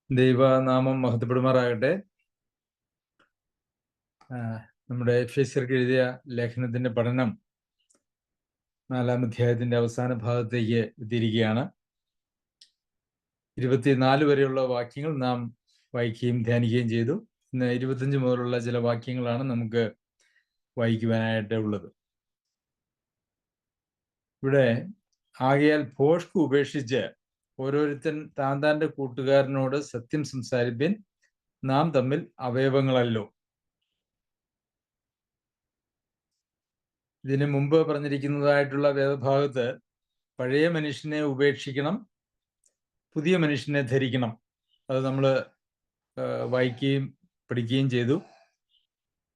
ദൈവനാമം മഹത്വപ്പെടുമാറാകട്ടെ. നമ്മുടെ എഫേസ്യർക്ക് എഴുതിയ ലേഖനത്തിന്റെ പഠനം 4-ാം അധ്യായത്തിന്റെ അവസാന ഭാഗത്തേക്ക് എത്തിയിരിക്കുകയാണ്. 24 വരെയുള്ള വാക്യങ്ങൾ നാം വായിക്കുകയും ധ്യാനിക്കുകയും ചെയ്തു. ഇന്ന് 25 മുതലുള്ള ചില വാക്യങ്ങളാണ് നമുക്ക് വായിക്കുവാനായിട്ട് ഉള്ളത്. ഇവിടെ ആകയാൽ ഭോഷ്ക് ഉപേക്ഷിച്ച് ഓരോരുത്തൻ താന്താന്റെ കൂട്ടുകാരനോട് സത്യം സംസാരിപ്പിൻ, നാം തമ്മിൽ അവയവങ്ങളല്ലോ. ഇതിനു മുമ്പ് പറഞ്ഞിരിക്കുന്നതായിട്ടുള്ള വേദഭാഗത്ത് പഴയ മനുഷ്യനെ ഉപേക്ഷിക്കണം, പുതിയ മനുഷ്യനെ ധരിക്കണം. അത് നമ്മൾ വായിക്കുകയും പഠിക്കുകയും ചെയ്തു.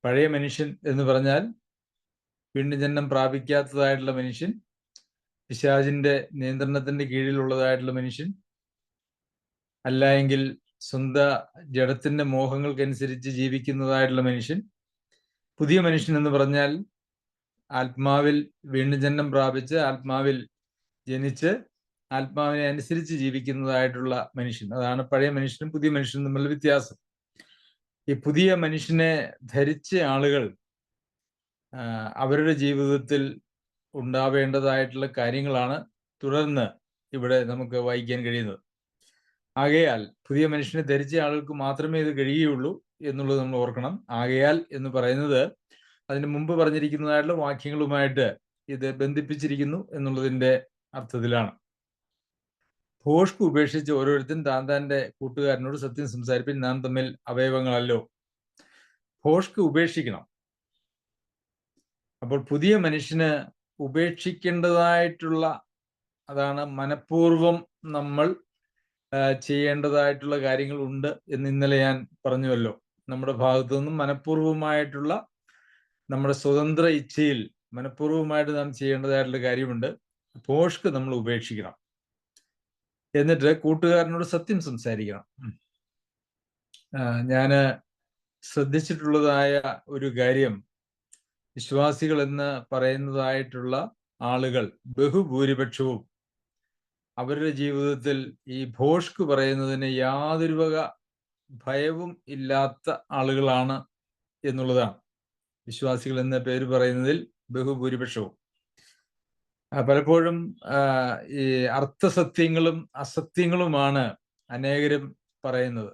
പഴയ മനുഷ്യൻ എന്ന് പറഞ്ഞാൽ വീണ്ടും ജന്മം പ്രാപിക്കാത്തതായിട്ടുള്ള മനുഷ്യൻ, പിശാചിന്റെ നിയന്ത്രണത്തിന്റെ കീഴിലുള്ളതായിട്ടുള്ള മനുഷ്യൻ, അല്ല എങ്കിൽ സ്വന്തം ജഡത്തിന്റെ മോഹങ്ങൾക്കനുസരിച്ച് ജീവിക്കുന്നതായിട്ടുള്ള മനുഷ്യൻ. പുതിയ മനുഷ്യൻ എന്ന് പറഞ്ഞാൽ ആത്മാവിൽ വീണ്ടും ജന്മം പ്രാപിച്ച് ആത്മാവിൽ ജനിച്ച് ആത്മാവിനെ അനുസരിച്ച് ജീവിക്കുന്നതായിട്ടുള്ള മനുഷ്യൻ. അതാണ് പഴയ മനുഷ്യനും പുതിയ മനുഷ്യനും തമ്മിലുള്ള വ്യത്യാസം. ഈ പുതിയ മനുഷ്യനെ ധരിച്ച ആളുകൾ അവരുടെ ജീവിതത്തിൽ ഉണ്ടാവേണ്ടതായിട്ടുള്ള കാര്യങ്ങളാണ് തുടർന്ന് ഇവിടെ നമുക്ക് വായിക്കാൻ കഴിയുന്നത്. ആകയാൽ പുതിയ മനുഷ്യനെ ധരിച്ച ആളുകൾക്ക് മാത്രമേ ഇത് കഴിയുകയുള്ളൂ എന്നുള്ളത് നമ്മൾ ഓർക്കണം. ആകയാൽ എന്ന് പറയുന്നത് അതിന് മുമ്പ് പറഞ്ഞിരിക്കുന്നതായിട്ടുള്ള വാക്യങ്ങളുമായിട്ട് ഇത് ബന്ധിപ്പിച്ചിരിക്കുന്നു എന്നുള്ളതിന്റെ അർത്ഥത്തിലാണ്. ഭോഷ്ക് ഉപേക്ഷിച്ച് ഓരോരുത്തരും താന്താന്റെ കൂട്ടുകാരനോട് സത്യം സംസാരിപ്പിൻ, നാം തമ്മിൽ അവയവങ്ങളല്ലോ. ഭോഷ്ക് ഉപേക്ഷിക്കണം. അപ്പോൾ പുതിയ മനുഷ്യന് ഉപേക്ഷിക്കേണ്ടതായിട്ടുള്ള, അതാണ് മനഃപൂർവം നമ്മൾ ചെയ്യേണ്ടതായിട്ടുള്ള കാര്യങ്ങളുണ്ട് എന്ന് ഇന്നലെ ഞാൻ പറഞ്ഞുവല്ലോ. നമ്മുടെ ഭാഗത്തു നിന്നും മനഃപൂർവമായിട്ടുള്ള, നമ്മുടെ സ്വതന്ത്ര ഇച്ഛയിൽ മനഃപൂർവമായിട്ട് നാം ചെയ്യേണ്ടതായിട്ടുള്ള കാര്യമുണ്ട്. ഭോഷ്ക് നമ്മൾ ഉപേക്ഷിക്കണം. എന്നിട്ട് കൂട്ടുകാരനോട് സത്യം സംസാരിക്കണം. ഞാന് ശ്രദ്ധിച്ചിട്ടുള്ളതായ ഒരു കാര്യം, വിശ്വാസികൾ എന്ന് പറയുന്നതായിട്ടുള്ള ആളുകൾ ബഹുഭൂരിപക്ഷവും അവരുടെ ജീവിതത്തിൽ ഈ ഭോഷ്ക് പറയുന്നതിന് യാതൊരു വക ഭയവും ഇല്ലാത്ത ആളുകളാണ് എന്നുള്ളതാണ്. വിശ്വാസികൾ എന്ന പേര് പറയുന്നതിൽ ബഹുഭൂരിപക്ഷവും പലപ്പോഴും ഈ അർത്ഥസത്യങ്ങളും അസത്യങ്ങളുമാണ് അനേകരും പറയുന്നത്.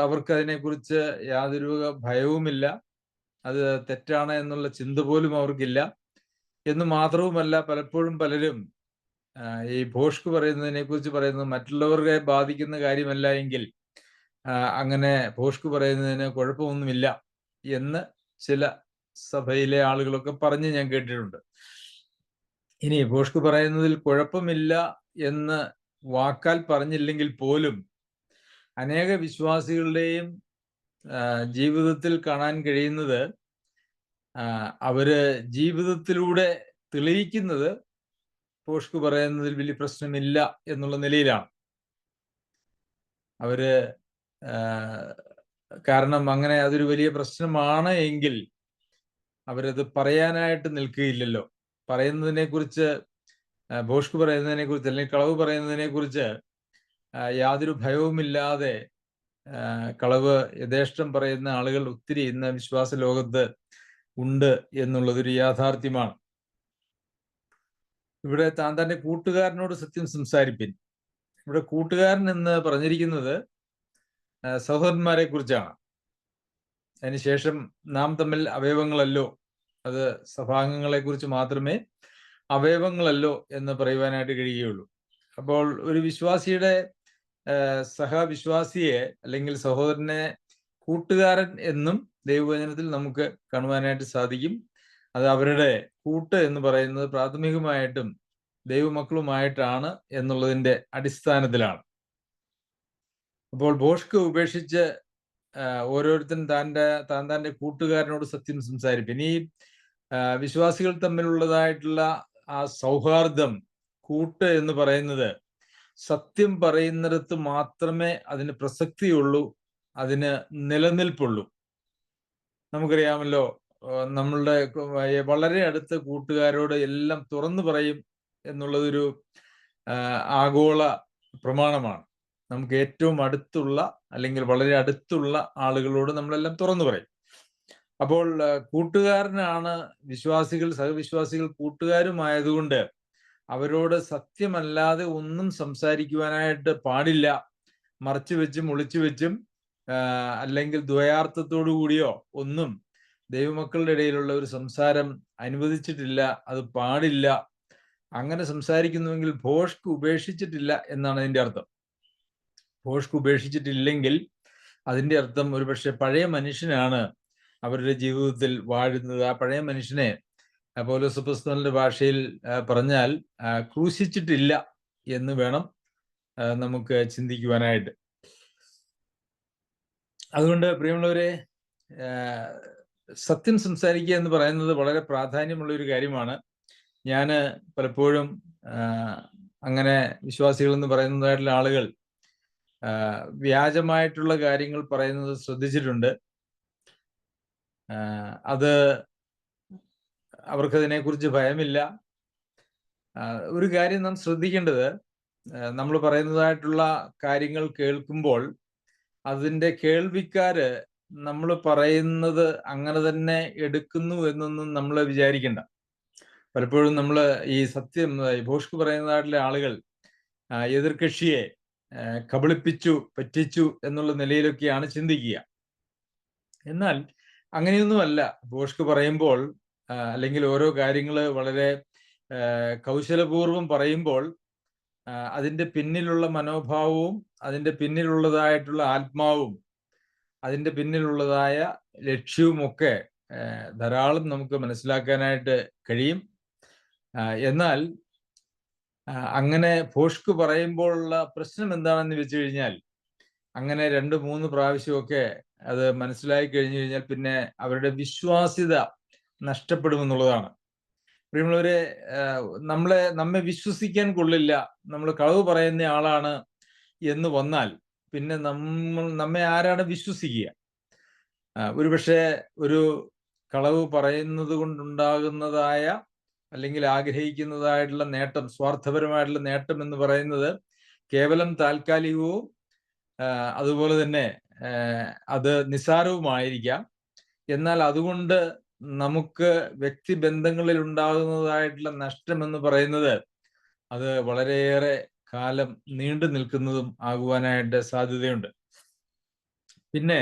അവർക്ക് അതിനെക്കുറിച്ച് യാതൊരു വക ഭയവുമില്ല. അത് തെറ്റാണ് എന്നുള്ള ചിന്ത പോലും അവർക്കില്ല. എന്ന് മാത്രവുമല്ല, പലപ്പോഴും പലരും ഈ ഭോഷ്ക് പറയുന്നതിനെ കുറിച്ച് പറയുന്നത് മറ്റുള്ളവരെ ബാധിക്കുന്ന കാര്യമല്ല എങ്കിൽ അങ്ങനെ ഭോഷ്ക് പറയുന്നതിന് കുഴപ്പമൊന്നുമില്ല എന്ന് ചില സഭയിലെ ആളുകളൊക്കെ പറഞ്ഞ് ഞാൻ കേട്ടിട്ടുണ്ട്. ഇനി ഭോഷ്ക് പറയുന്നതിൽ കുഴപ്പമില്ല എന്ന് വാക്കാൽ പറഞ്ഞില്ലെങ്കിൽ പോലും അനേക വിശ്വാസികളുടെയും ജീവിതത്തിൽ കാണാൻ കഴിയുന്നത് അവര് ജീവിതത്തിലൂടെ തെളിയിക്കുന്നത് ഭോഷ്ക് പറയുന്നതിൽ വലിയ പ്രശ്നമില്ല എന്നുള്ള നിലയിലാണ്. അവര് കാരണം അങ്ങനെ അതൊരു വലിയ പ്രശ്നമാണ് എങ്കിൽ അവരത് പറയാനായിട്ട് നിൽക്കുകയില്ലല്ലോ. പറയുന്നതിനെ കുറിച്ച്, ഭോഷ്ക് പറയുന്നതിനെ കുറിച്ച് അല്ലെങ്കിൽ കളവ് പറയുന്നതിനെ കുറിച്ച് യാതൊരു ഭയവുമില്ലാതെ കളവ് യഥേഷ്ടം പറയുന്ന ആളുകൾ ഒത്തിരി ഇന്ന് വിശ്വാസ ലോകത്ത് ഉണ്ട് എന്നുള്ളതൊരു യാഥാർത്ഥ്യമാണ്. ഇവിടെ താന്താന്റെ കൂട്ടുകാരനോട് സത്യം സംസാരിപ്പിൻ. ഇവിടെ കൂട്ടുകാരൻ എന്ന് പറഞ്ഞിരിക്കുന്നത് സഹോദരന്മാരെ കുറിച്ചാണ്. അതിനുശേഷം നാം തമ്മിൽ അവയവങ്ങളല്ലോ, അത് സഭാംഗങ്ങളെ കുറിച്ച് മാത്രമേ അവയവങ്ങളല്ലോ എന്ന് പറയുവാനായിട്ട് കഴിയുകയുള്ളൂ. അപ്പോൾ ഒരു വിശ്വാസിയുടെ സഹവിശ്വാസിയെ അല്ലെങ്കിൽ സഹോദരനെ കൂട്ടുകാരൻ എന്നും ദൈവവചനത്തിൽ നമുക്ക് കാണുവാനായിട്ട് സാധിക്കും. അത് അവരുടെ കൂട്ട് എന്ന് പറയുന്നത് പ്രാഥമികമായിട്ടും ദൈവമക്കളുമായിട്ടാണ് എന്നുള്ളതിന്റെ അടിസ്ഥാനത്തിലാണ്. അപ്പോൾ ഭോഷ്ക് ഉപേക്ഷിച്ച് ഓരോരുത്തരും താന്താന്റെ കൂട്ടുകാരനോട് സത്യം സംസാരിപ്പിൻ. ഈ വിശ്വാസികൾ തമ്മിലുള്ളതായിട്ടുള്ള ആ സൗഹാർദ്ദം, കൂട്ട് എന്ന് പറയുന്നത് സത്യം പറയുന്നിടത്ത് മാത്രമേ അതിന് പ്രസക്തിയുള്ളൂ, അതിന് നിലനിൽപ്പുള്ളൂ. നമുക്കറിയാമല്ലോ, നമ്മളുടെ വളരെ അടുത്ത കൂട്ടുകാരോട് എല്ലാം തുറന്നു പറയും എന്നുള്ളതൊരു ആഗോള പ്രമാണമാണ്. നമുക്ക് ഏറ്റവും അടുത്തുള്ള അല്ലെങ്കിൽ വളരെ അടുത്തുള്ള ആളുകളോട് നമ്മളെല്ലാം തുറന്നു പറയും. അപ്പോൾ കൂട്ടുകാരനാണ് വിശ്വാസികൾ, സഹവിശ്വാസികൾ കൂട്ടുകാരുമായതുകൊണ്ട് അവരോട് സത്യമല്ലാതെ ഒന്നും സംസാരിക്കുവാനായിട്ട് പാടില്ല. മറച്ചു വെച്ചും ഒളിച്ചു വെച്ചും അല്ലെങ്കിൽ ദ്വയാർത്ഥത്തോടു കൂടിയോ ഒന്നും ദൈവമക്കളുടെ ഇടയിലുള്ള ഒരു സംസാരം അനുവദിച്ചിട്ടില്ല, അത് പാടില്ല. അങ്ങനെ സംസാരിക്കുന്നുവെങ്കിൽ ഭോഷ്ക് ഉപേക്ഷിച്ചിട്ടില്ല എന്നാണ് അതിൻ്റെ അർത്ഥം. ഭോഷ്ക് ഉപേക്ഷിച്ചിട്ടില്ലെങ്കിൽ അതിൻ്റെ അർത്ഥം ഒരുപക്ഷെ പഴയ മനുഷ്യനാണ് അവരുടെ ജീവിതത്തിൽ വാഴുന്നത്. ആ പഴയ മനുഷ്യനെ പൗലോസ് അപ്പോസ്തലന്റെ ഭാഷയിൽ പറഞ്ഞാൽ ക്രൂശിച്ചിട്ടില്ല എന്ന് വേണം നമുക്ക് ചിന്തിക്കുവാനായിട്ട്. അതുകൊണ്ട് പ്രിയമുള്ളവരെ, സത്യം സംസാരിക്കുക എന്ന് പറയുന്നത് വളരെ പ്രാധാന്യമുള്ള ഒരു കാര്യമാണ്. ഞാൻ പലപ്പോഴും അങ്ങനെ വിശ്വാസികൾ എന്ന് പറയുന്നതായിട്ടുള്ള ആളുകൾ വ്യാജമായിട്ടുള്ള കാര്യങ്ങൾ പറയുന്നത് ശ്രദ്ധിച്ചിട്ടുണ്ട്. അത് അവർക്കതിനെക്കുറിച്ച് ഭയമില്ല. ഒരു കാര്യം നാം ശ്രദ്ധിക്കേണ്ടത്, നമ്മൾ പറയുന്നതായിട്ടുള്ള കാര്യങ്ങൾ കേൾക്കുമ്പോൾ അതിൻ്റെ കേൾവിക്കാര് നമ്മൾ പറയുന്നത് അങ്ങനെ തന്നെ എടുക്കുന്നു എന്നൊന്നും നമ്മൾ വിചാരിക്കണ്ട. പലപ്പോഴും നമ്മൾ ഈ സത്യം ഭോഷ്ക് പറയുന്നതായിട്ടുള്ള ആളുകൾ എതിർകക്ഷിയെ കബളിപ്പിച്ചു, പറ്റിച്ചു എന്നുള്ള നിലയിലൊക്കെയാണ് ചിന്തിക്കുക. എന്നാൽ അങ്ങനെയൊന്നുമല്ല. ഭോഷ്ക് പറയുമ്പോൾ അല്ലെങ്കിൽ ഓരോ കാര്യങ്ങൾ വളരെ കൗശലപൂർവം പറയുമ്പോൾ അതിൻ്റെ പിന്നിലുള്ള മനോഭാവവും അതിൻ്റെ പിന്നിലുള്ളതായിട്ടുള്ള ആത്മാവും അതിൻ്റെ പിന്നിലുള്ളതായ ലക്ഷ്യവുമൊക്കെ ധാരാളം നമുക്ക് മനസ്സിലാക്കാനായിട്ട് കഴിയും. എന്നാൽ അങ്ങനെ ഭോഷ്ക് പറയുമ്പോഴുള്ള പ്രശ്നം എന്താണെന്ന് വെച്ച് കഴിഞ്ഞാൽ, അങ്ങനെ 2-3 പ്രാവശ്യമൊക്കെ അത് മനസ്സിലായി കഴിഞ്ഞു കഴിഞ്ഞാൽ പിന്നെ അവരുടെ വിശ്വാസ്യത നഷ്ടപ്പെടുമെന്നുള്ളതാണ്. പ്രിയമുള്ളവരെ, നമ്മെ വിശ്വസിക്കാൻ കൊള്ളില്ല, നമ്മൾ കളവ് പറയുന്ന ആളാണ് എന്ന് വന്നാൽ പിന്നെ നമ്മെ ആരാണ് വിശ്വസിക്കുക? ഒരുപക്ഷെ ഒരു കളവ് പറയുന്നത് കൊണ്ടുണ്ടാകുന്നതായ അല്ലെങ്കിൽ ആഗ്രഹിക്കുന്നതായിട്ടുള്ള നേട്ടം, സ്വാർത്ഥപരമായിട്ടുള്ള നേട്ടം എന്ന് പറയുന്നത് കേവലം താൽക്കാലികവും അതുപോലെ തന്നെ അത് നിസ്സാരവുമായിരിക്കാം. എന്നാൽ അതുകൊണ്ട് നമുക്ക് വ്യക്തിബന്ധങ്ങളിൽ ഉണ്ടാകുന്നതായിട്ടുള്ള നഷ്ടം എന്ന് പറയുന്നത് അത് വളരെയേറെ കാലം നീണ്ടു നിൽക്കുന്നതും ആകുവാനായിട്ട് സാധ്യതയുണ്ട്. പിന്നെ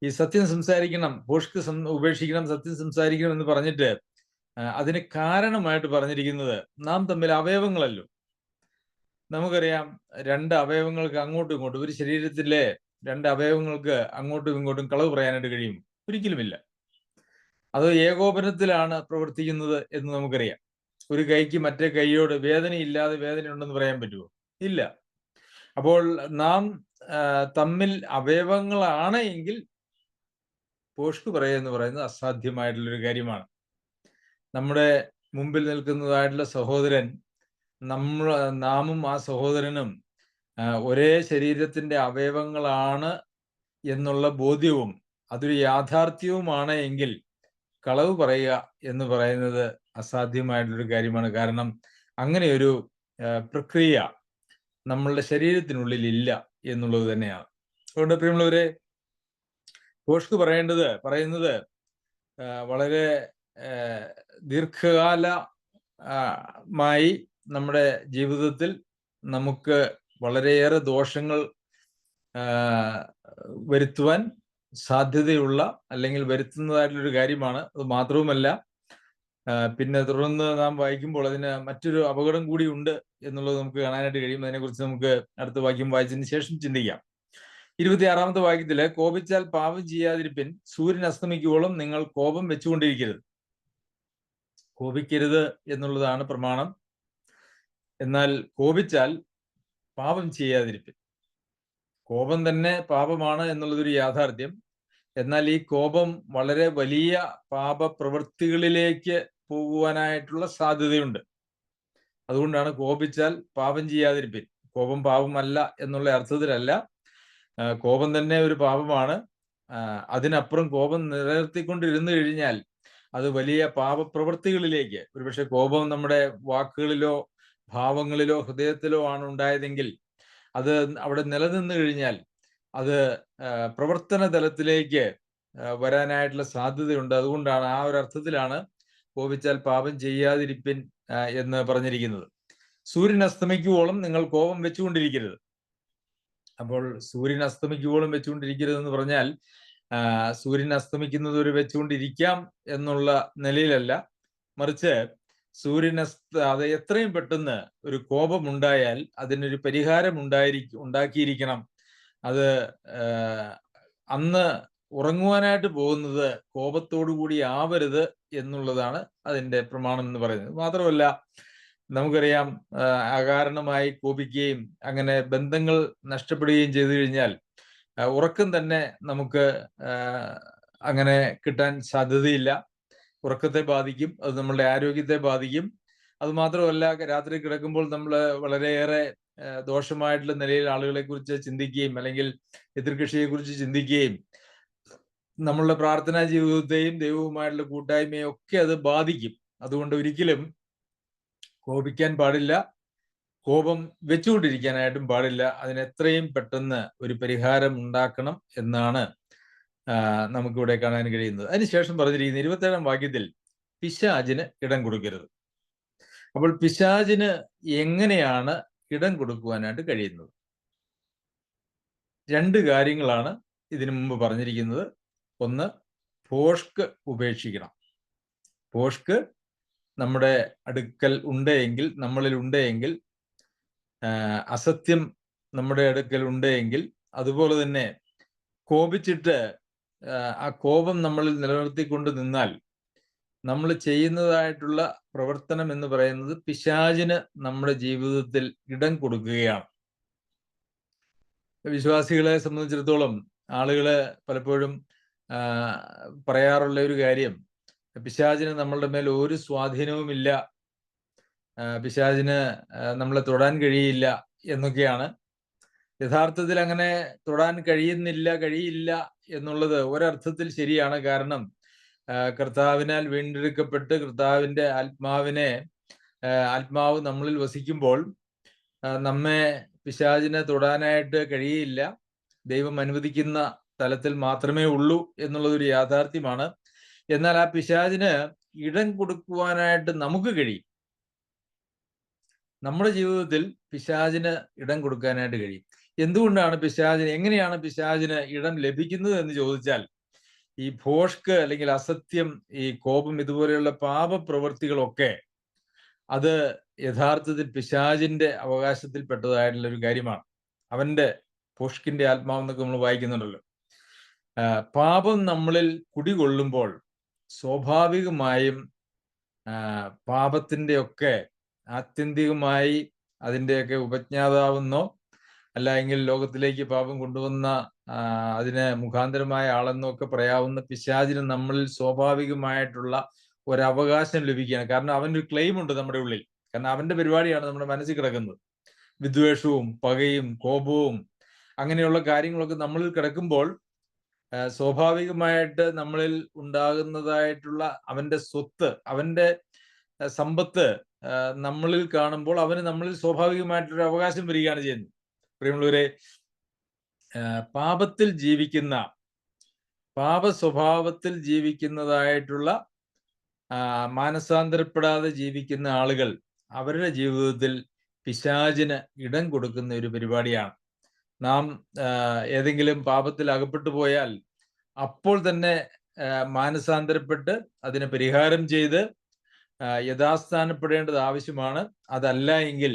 ഈ സത്യം സംസാരിക്കണം, ഭോഷ്ക് ഉപേക്ഷിക്കണം, സത്യം സംസാരിക്കണം എന്ന് പറഞ്ഞിട്ട് അതിന് കാരണമായിട്ട് പറഞ്ഞിരിക്കുന്നത് നാം തമ്മിൽ അവയവങ്ങളല്ലോ. നമുക്കറിയാം, 2 അവയവങ്ങൾക്ക് അങ്ങോട്ടും ഇങ്ങോട്ടും, ഒരു ശരീരത്തിലെ 2 അവയവങ്ങൾക്ക് അങ്ങോട്ടും ഇങ്ങോട്ടും കളവ് പറയാനായിട്ട് കഴിയും? ഒരിക്കലുമില്ല. അത് ഏകോപനത്തിലാണ് പ്രവർത്തിക്കുന്നത് എന്ന് നമുക്കറിയാം. ഒരു കൈക്ക് മറ്റേ കൈയോട് വേദനയില്ലാതെ വേദനയുണ്ടെന്ന് പറയാൻ പറ്റുമോ? ഇല്ല. അപ്പോൾ നാം തമ്മിൽ അവയവങ്ങളാണ് എങ്കിൽ ഭോഷ്ക് പറയുക എന്ന് പറയുന്നത് അസാധ്യമായിട്ടുള്ളൊരു കാര്യമാണ്. നമ്മുടെ മുമ്പിൽ നിൽക്കുന്നതായിട്ടുള്ള സഹോദരൻ, നാമും ആ സഹോദരനും ഒരേ ശരീരത്തിന്റെ അവയവങ്ങളാണ് എന്നുള്ള ബോധ്യവും അതൊരു യാഥാർത്ഥ്യവുമാണ് എങ്കിൽ കളവ് പറയുക എന്ന് പറയുന്നത് അസാധ്യമായിട്ടുള്ളൊരു കാര്യമാണ്. കാരണം അങ്ങനെയൊരു പ്രക്രിയ നമ്മളുടെ ശരീരത്തിനുള്ളിൽ ഇല്ല എന്നുള്ളത് തന്നെയാണ്. അതുകൊണ്ട് പ്രിയമുള്ളവരെ, ഭോഷ്ക് പറയുന്നത് വളരെ ദീർഘകാലമായി നമ്മുടെ ജീവിതത്തിൽ നമുക്ക് വളരെയേറെ ദോഷങ്ങൾ വരുത്തുവാൻ സാധ്യതയുള്ള അല്ലെങ്കിൽ വരുത്തുന്നതായിട്ടുള്ളൊരു കാര്യമാണ്. അത് മാത്രവുമല്ല, പിന്നെ തുടർന്ന് നാം വായിക്കുമ്പോൾ അതിന് മറ്റൊരു അപകടം കൂടി ഉണ്ട് എന്നുള്ളത് നമുക്ക് കാണാനായിട്ട് കഴിയും. അതിനെക്കുറിച്ച് നമുക്ക് അടുത്ത വാക്യം വായിച്ചതിന് ശേഷം ചിന്തിക്കാം. 26-ാമത്തെ വാക്യത്തില്, കോപിച്ചാൽ പാപം ചെയ്യാതിരിപ്പിൻ, സൂര്യൻ അസ്തമിക്കുവോളം നിങ്ങൾ കോപം വെച്ചുകൊണ്ടിരിക്കരുത്. കോപിക്കരുത് എന്നുള്ളതാണ് പ്രമാണം. എന്നാൽ കോപിച്ചാൽ പാപം ചെയ്യാതിരിപ്പിൻ. കോപം തന്നെ പാപമാണ് എന്നുള്ളതൊരു യാഥാർത്ഥ്യം. എന്നാൽ ഈ കോപം വളരെ വലിയ പാപപ്രവൃത്തികളിലേക്ക് പോകുവാനായിട്ടുള്ള സാധ്യതയുണ്ട്. അതുകൊണ്ടാണ് കോപിച്ചാൽ പാപം ചെയ്യാതിരിപ്പിൻ. കോപം പാപമല്ല എന്നുള്ള അർത്ഥത്തിലല്ല, കോപം തന്നെ ഒരു പാപമാണ്. അതിനപ്പുറം കോപം നിലനിർത്തിക്കൊണ്ടിരുന്നു കഴിഞ്ഞാൽ അത് വലിയ പാപപ്രവൃത്തികളിലേക്ക്, ഒരുപക്ഷെ കോപം നമ്മുടെ വാക്കുകളിലോ ഭാവങ്ങളിലോ ഹൃദയത്തിലോ ആണ് ഉണ്ടായതെങ്കിൽ അത് അവിടെ നിലനിന്ന് കഴിഞ്ഞാൽ അത് പ്രവർത്തന തലത്തിലേക്ക് വരാനായിട്ടുള്ള സാധ്യതയുണ്ട്. അതുകൊണ്ടാണ് ആ ഒരു അർത്ഥത്തിലാണ് കോപിച്ചാൽ പാപം ചെയ്യാതിരിപ്പിൻ എന്ന് പറഞ്ഞിരിക്കുന്നത്. സൂര്യൻ അസ്തമിക്കുവോളം നിങ്ങൾ കോപം വെച്ചുകൊണ്ടിരിക്കരുത്. അപ്പോൾ സൂര്യൻ അസ്തമിക്കുവോളം വെച്ചുകൊണ്ടിരിക്കരുതെന്ന് പറഞ്ഞാൽ സൂര്യൻ അസ്തമിക്കുന്നത് വരെ വെച്ചുകൊണ്ടിരിക്കാം എന്നുള്ള നിലയിലല്ല, മറിച്ച് സൂര്യൻ അത് എത്രയും പെട്ടെന്ന് ഒരു കോപമുണ്ടായാൽ അതിനൊരു പരിഹാരം ഉണ്ടാക്കിയിരിക്കണം. അത് അന്ന് ഉറങ്ങുവാനായിട്ട് പോകുന്നത് കോപത്തോടു കൂടി ആവരുത് എന്നുള്ളതാണ് അതിൻ്റെ പ്രമാണം എന്ന് പറയുന്നത്. മാത്രമല്ല, നമുക്കറിയാം, അകാരണമായി കോപിക്കുകയും അങ്ങനെ ബന്ധങ്ങൾ നഷ്ടപ്പെടുകയും ചെയ്തു കഴിഞ്ഞാൽ ഉറക്കം തന്നെ നമുക്ക് അങ്ങനെ കിട്ടാൻ സാധ്യതയില്ല. ഉറക്കത്തെ ബാധിക്കും, അത് നമ്മളുടെ ആരോഗ്യത്തെ ബാധിക്കും. അതുമാത്രമല്ല, രാത്രി കിടക്കുമ്പോൾ നമ്മൾ വളരെയേറെ ദോഷമായിട്ടുള്ള നിലയിൽ ആളുകളെ കുറിച്ച് ചിന്തിക്കുകയും അല്ലെങ്കിൽ എതിർകക്ഷിയെക്കുറിച്ച് ചിന്തിക്കുകയും നമ്മളുടെ പ്രാർത്ഥനാ ജീവിതത്തെയും ദൈവവുമായിട്ടുള്ള കൂട്ടായ്മയും ഒക്കെ അത് ബാധിക്കും. അതുകൊണ്ട് ഒരിക്കലും കോപിക്കാൻ പാടില്ല, കോപം വെച്ചുകൊണ്ടിരിക്കാനായിട്ടും പാടില്ല. അതിനെത്രയും പെട്ടെന്ന് ഒരു പരിഹാരം ഉണ്ടാക്കണം എന്നാണ് നമുക്കിവിടെ കാണാൻ കഴിയുന്നത്. അതിനുശേഷം പറഞ്ഞിരിക്കുന്ന 27-ാം വാക്യത്തിൽ പിശാചിന് ഇടം കൊടുക്കരുത്. അപ്പോൾ പിശാചിന് എങ്ങനെയാണ് ഇടം കൊടുക്കുവാനായിട്ട് കഴിയുന്നത്? 2 കാര്യങ്ങളാണ് ഇതിനു മുമ്പ് പറഞ്ഞിരിക്കുന്നത്. ഒന്ന്, ഭോഷ്ക് ഉപേക്ഷിക്കണം. ഭോഷ്ക് നമ്മുടെ അടുക്കൽ ഉണ്ടെങ്കിൽ, നമ്മളിൽ ഉണ്ടെങ്കിൽ, അസത്യം നമ്മുടെ അടുക്കൽ ഉണ്ടെങ്കിൽ, അതുപോലെ തന്നെ കോപിച്ചിട്ട് ആ കോപം നമ്മളിൽ നിലനിർത്തിക്കൊണ്ട് നിന്നാൽ നമ്മൾ ചെയ്യുന്നതായിട്ടുള്ള പ്രവർത്തനം എന്ന് പറയുന്നത് പിശാചിന് നമ്മുടെ ജീവിതത്തിൽ ഇടം കൊടുക്കുകയാണ്. വിശ്വാസികളെ സംബന്ധിച്ചിടത്തോളം ആളുകൾ പലപ്പോഴും പറയാറുള്ള ഒരു കാര്യം, പിശാചിന് നമ്മളുടെ മേൽ ഒരു സ്വാധീനവുമില്ല, പിശാചിന് നമ്മളെ തൊടാൻ കഴിയില്ല എന്നൊക്കെയാണ്. യഥാർത്ഥത്തിൽ അങ്ങനെ തൊടാൻ കഴിയില്ല എന്നുള്ളത് ഒരർത്ഥത്തിൽ ശരിയാണ്. കാരണം കർത്താവിനാൽ വീണ്ടെടുക്കപ്പെട്ട് കർത്താവിൻ്റെ ആത്മാവ് നമ്മളിൽ വസിക്കുമ്പോൾ നമ്മെ പിശാചിനെ തൊടാനായിട്ട് കഴിയില്ല. ദൈവം അനുവദിക്കുന്ന തലത്തിൽ മാത്രമേ ഉള്ളൂ എന്നുള്ളതൊരു യാഥാർത്ഥ്യമാണ്. എന്നാൽ ആ പിശാചിന് ഇടം കൊടുക്കുവാനായിട്ട് നമുക്ക് കഴിയും. നമ്മുടെ ജീവിതത്തിൽ പിശാചിന് ഇടം കൊടുക്കാനായിട്ട് കഴിയും. എന്തുകൊണ്ടാണ് എങ്ങനെയാണ് പിശാചിന് ഇടം ലഭിക്കുന്നത് എന്ന് ചോദിച്ചാൽ, ഈ ഭോഷ്ക് അല്ലെങ്കിൽ അസത്യം, ഈ കോപം, ഇതുപോലെയുള്ള പാപപ്രവൃത്തികളൊക്കെ അത് യഥാർത്ഥത്തിൽ പിശാചിന്റെ അവകാശത്തിൽപ്പെട്ടതായിട്ടുള്ള ഒരു കാര്യമാണ്. അവന്റെ ഭോഷ്കിന്റെ ആത്മാവെന്നൊക്കെ നമ്മൾ വായിക്കുന്നുണ്ടല്ലോ. പാപം നമ്മളിൽ കുടികൊള്ളുമ്പോൾ സ്വാഭാവികമായും പാപത്തിന്റെ ഒക്കെ ആത്യന്തികമായി അതിൻ്റെയൊക്കെ ഉപജ്ഞാതാവെന്നോ അല്ല എങ്കിൽ ലോകത്തിലേക്ക് പാപം കൊണ്ടുവന്ന അതിന് മുഖാന്തരമായ ആളെന്നോ ഒക്കെ പറയാവുന്ന പിശാചിന് നമ്മളിൽ സ്വാഭാവികമായിട്ടുള്ള ഒരവകാശം ലഭിക്കുകയാണ്. കാരണം അവനൊരു ക്ലെയിം ഉണ്ട് നമ്മുടെ ഉള്ളിൽ. കാരണം അവന്റെ പരിപാടിയാണ് നമ്മുടെ മനസ്സിൽ കിടക്കുന്നത്. വിദ്വേഷവും പകയും കോപവും അങ്ങനെയുള്ള കാര്യങ്ങളൊക്കെ നമ്മളിൽ കിടക്കുമ്പോൾ സ്വാഭാവികമായിട്ട് നമ്മളിൽ ഉണ്ടാകുന്നതായിട്ടുള്ള അവന്റെ സ്വത്ത്, അവന്റെ സമ്പത്ത് നമ്മളിൽ കാണുമ്പോൾ അവന് നമ്മളിൽ സ്വാഭാവികമായിട്ടൊരു അവകാശം വരികയാണ് ചെയ്യുന്നത്. പ്രിയമുള്ളവരെ, പാപത്തിൽ ജീവിക്കുന്ന, പാപ സ്വഭാവത്തിൽ ജീവിക്കുന്നതായിട്ടുള്ള മാനസാന്തരപ്പെടാതെ ജീവിക്കുന്ന ആളുകൾ അവരുടെ ജീവിതത്തിൽ പിശാചിന് ഇടം കൊടുക്കുന്ന ഒരു പരിപാടിയാണ്. നാം ഏതെങ്കിലും പാപത്തിൽ അകപ്പെട്ടു പോയാൽ അപ്പോൾ തന്നെ മാനസാന്തരപ്പെട്ട് അതിന് പരിഹാരം ചെയ്ത് യഥാസ്ഥാനപ്പെടേണ്ടത് ആവശ്യമാണ്. അതല്ല എങ്കിൽ